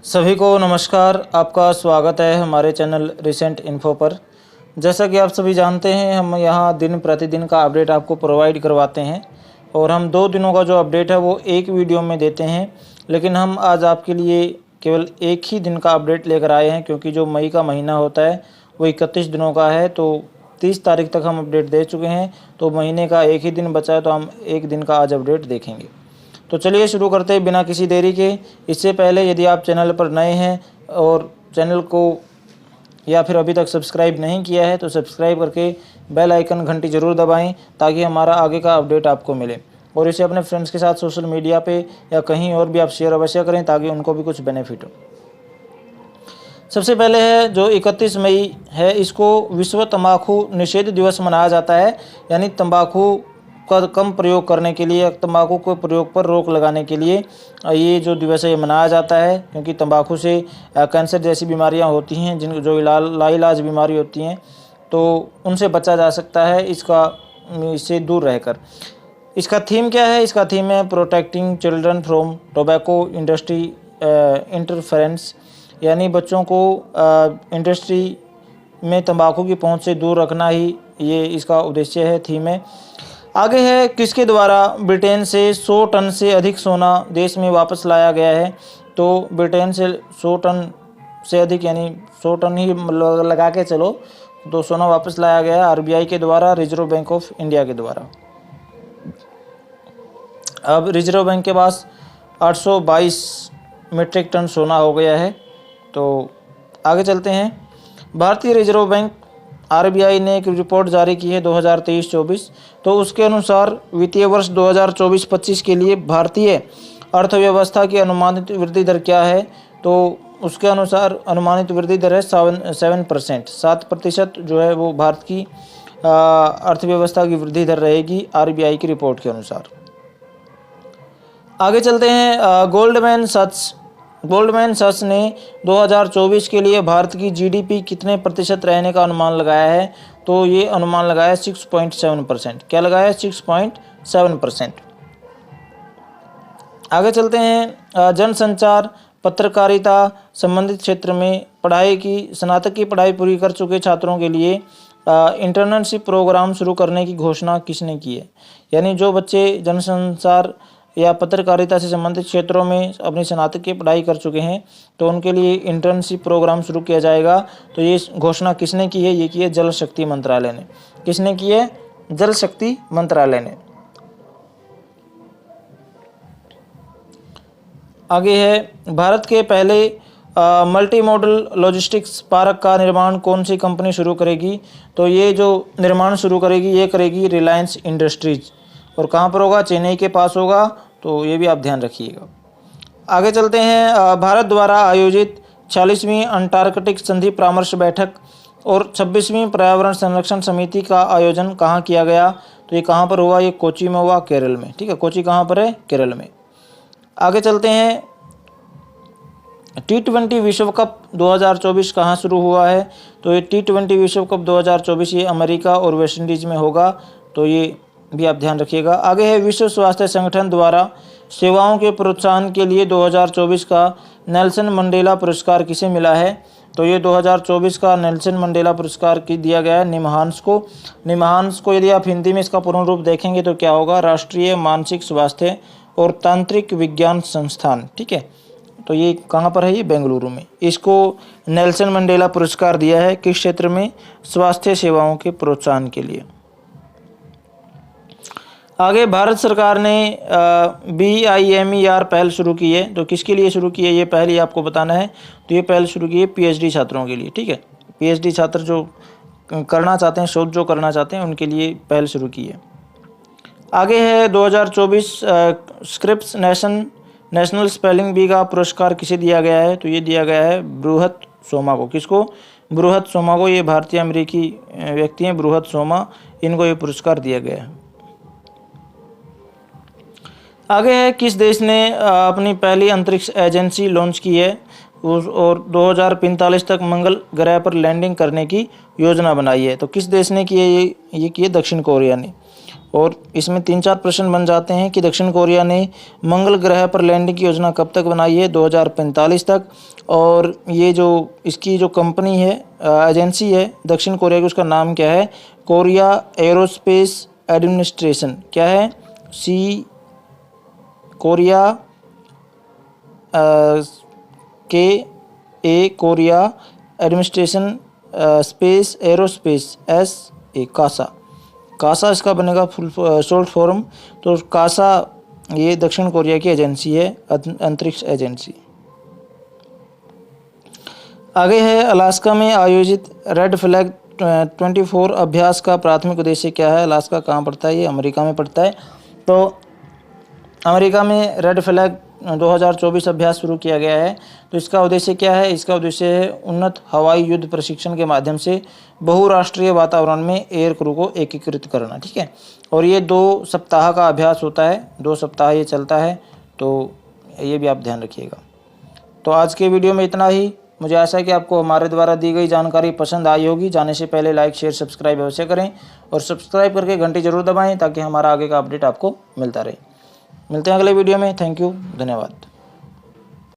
सभी को नमस्कार। आपका स्वागत है हमारे चैनल रिसेंट इन्फो पर। जैसा कि आप सभी जानते हैं, हम यहाँ दिन प्रतिदिन का अपडेट आपको प्रोवाइड करवाते हैं और हम 2 दिनों का जो अपडेट है वो एक वीडियो में देते हैं। लेकिन हम आज आपके लिए केवल एक ही दिन का अपडेट लेकर आए हैं, क्योंकि जो मई का महीना होता है वो 31 दिनों का है। तो 30 तारीख तक हम अपडेट दे चुके हैं, तो महीने का एक ही दिन बचा है, तो हम एक दिन का आज अपडेट देखेंगे। तो चलिए शुरू करते हैं बिना किसी देरी के। इससे पहले यदि आप चैनल पर नए हैं और चैनल को या फिर अभी तक सब्सक्राइब नहीं किया है तो सब्सक्राइब करके बेल आइकन घंटी ज़रूर दबाएं, ताकि हमारा आगे का अपडेट आपको मिले। और इसे अपने फ्रेंड्स के साथ सोशल मीडिया पे या कहीं और भी आप शेयर अवश्य करें, ताकि उनको भी कुछ बेनिफिट हो। सबसे पहले है जो 31 मई है, इसको विश्व तंबाकू निषेध दिवस मनाया जाता है। यानी तंबाकू का कम प्रयोग करने के लिए, तंबाकू के प्रयोग पर रोक लगाने के लिए ये जो दिवस है ये मनाया जाता है। क्योंकि तंबाकू से कैंसर जैसी बीमारियां होती हैं, जिन जो लाइलाज बीमारी होती हैं, तो उनसे बचा जा सकता है इससे दूर रहकर। इसका थीम क्या है? इसका थीम है protecting children from tobacco industry interference. यानी बच्चों को इंडस्ट्री में तंबाकू की पहुंच से दूर रखना ही ये इसका उद्देश्य है, थीम है। आगे है, किसके द्वारा ब्रिटेन से 100 टन से अधिक सोना देश में वापस लाया गया है? तो ब्रिटेन से 100 टन से अधिक, यानी 100 टन ही लगा के चलो, तो सोना वापस लाया गया है आरबीआई के द्वारा, रिजर्व बैंक ऑफ इंडिया के द्वारा। अब रिजर्व बैंक के पास 822 मीट्रिक टन सोना हो गया है। तो आगे चलते हैं। भारतीय रिजर्व बैंक आरबीआई ने एक रिपोर्ट जारी की है 2023-24। तो उसके अनुसार वित्तीय वर्ष 2024-25 के लिए भारतीय अर्थव्यवस्था की अनुमानित वृद्धि दर क्या है? तो उसके अनुसार अनुमानित वृद्धि दर है 7%। 7% जो है वो भारत की अर्थव्यवस्था की वृद्धि दर रहेगी आरबीआई की रिपोर्ट के अनुसार। आगे चलते हैं। गोल्डमैन सच ने 2024 के लिए भारत की जीडीपी कितने प्रतिशत रहने का अनुमान लगाया है? तो ये अनुमान लगाया 6.7%। क्या लगाया? 6.7%। आगे चलते हैं। जनसंचार पत्रकारिता संबंधित क्षेत्र में पढ़ाई की स्नातक की पढ़ाई पूरी कर चुके छात्रों के लिए इंटर्नशिप प्रोग्राम शुरू करने की घोषणा किसने की है? यानी जो बच्चे जनसंचार या पत्रकारिता से संबंधित क्षेत्रों में अपनी स्नातक की पढ़ाई कर चुके हैं, तो उनके लिए इंटर्नशिप प्रोग्राम शुरू किया जाएगा। तो ये घोषणा किसने की है? ये की है जल शक्ति मंत्रालय ने। किसने की है? जल शक्ति मंत्रालय ने। आगे है, भारत के पहले मल्टी मॉडल लॉजिस्टिक्स पार्क का निर्माण कौन सी कंपनी शुरू करेगी? तो ये जो निर्माण शुरू करेगी ये करेगी रिलायंस इंडस्ट्रीज। और कहाँ पर होगा? चेन्नई के पास होगा। तो ये भी आप ध्यान रखिएगा। आगे चलते हैं। भारत द्वारा आयोजित 46वीं अंटार्कटिक संधि परामर्श बैठक और 26वीं पर्यावरण संरक्षण समिति का आयोजन कहाँ किया गया? तो ये कहाँ पर हुआ? ये कोची में हुआ, केरल में। ठीक है, कोची कहाँ पर है? केरल में। आगे चलते हैं। T20 विश्व कप 2024 कहाँ शुरू हुआ है? तो ये T20 विश्व कप 2024 ये अमेरिका और वेस्ट इंडीज़ में होगा। तो ये भी आप ध्यान रखिएगा। आगे है, विश्व स्वास्थ्य संगठन द्वारा सेवाओं के प्रोत्साहन के लिए 2024 का नेल्सन मंडेला पुरस्कार किसे मिला है? तो ये 2024 का नेल्सन मंडेला पुरस्कार दिया गया है निमहांस को। निमहांस को यदि आप हिंदी में इसका पूर्ण रूप देखेंगे तो क्या होगा? राष्ट्रीय मानसिक स्वास्थ्य और तांत्रिक विज्ञान संस्थान। ठीक है, तो ये कहाँ पर है? ये बेंगलुरु में। इसको नेल्सन मंडेला पुरस्कार दिया है किस क्षेत्र में? स्वास्थ्य सेवाओं के प्रोत्साहन के लिए। आगे, भारत सरकार ने BIMER पहल शुरू की है। तो किसके लिए शुरू की है ये पहल? ये आपको बताना है। तो ये पहल शुरू की है PhD छात्रों के लिए। ठीक है, PhD छात्र जो करना चाहते हैं, शोध जो करना चाहते हैं, उनके लिए पहल शुरू की है। आगे है, 2024 स्क्रिप्स नेशनल स्पेलिंग बी का पुरस्कार किसे दिया गया है? तो ये दिया गया है बृहत सोमा को। किसको? बृहत सोमा को। ये भारतीय अमेरिकी व्यक्ति हैं बृहत सोमा, इनको ये पुरस्कार दिया गया है। आगे है, किस देश ने अपनी पहली अंतरिक्ष एजेंसी लॉन्च की है और 2045 तक मंगल ग्रह पर लैंडिंग करने की योजना बनाई है? तो किस देश ने की है? ये की है दक्षिण कोरिया ने। और इसमें 3-4 प्रश्न बन जाते हैं कि दक्षिण कोरिया ने मंगल ग्रह पर लैंडिंग की योजना कब तक बनाई है, 2045 तक। और ये जो इसकी जो कंपनी है, एजेंसी है दक्षिण कोरिया की, उसका नाम क्या है, कोरिया एरोस्पेस एडमिनिस्ट्रेशन। क्या है, Korea Korea administration space aerospace KASA इसका बनेगा फुल शॉर्ट फॉर्म। तो कासा ये दक्षिण कोरिया की एजेंसी है, अंतरिक्ष एजेंसी। आगे है, अलास्का में आयोजित रेड फ्लैग 24 अभ्यास का प्राथमिक उद्देश्य क्या है। अलास्का कहाँ पड़ता है, ये अमेरिका में पड़ता है। तो अमेरिका में रेड फ्लैग 2024 अभ्यास शुरू किया गया है। तो इसका उद्देश्य क्या है, इसका उद्देश्य है उन्नत हवाई युद्ध प्रशिक्षण के माध्यम से बहुराष्ट्रीय वातावरण में एयर क्रू को एकीकृत करना। ठीक है, और ये 2 सप्ताह का अभ्यास होता है, 2 सप्ताह ये चलता है, तो ये भी आप ध्यान रखिएगा। तो आज के वीडियो में इतना ही। मुझे आशा है कि आपको हमारे द्वारा दी गई जानकारी पसंद आई होगी। जाने से पहले लाइक शेयर सब्सक्राइब अवश्य करें और सब्सक्राइब करके घंटी जरूर दबाएं ताकि हमारा आगे का अपडेट आपको मिलता रहे। मिलते हैं अगले वीडियो में। थैंक यू, धन्यवाद।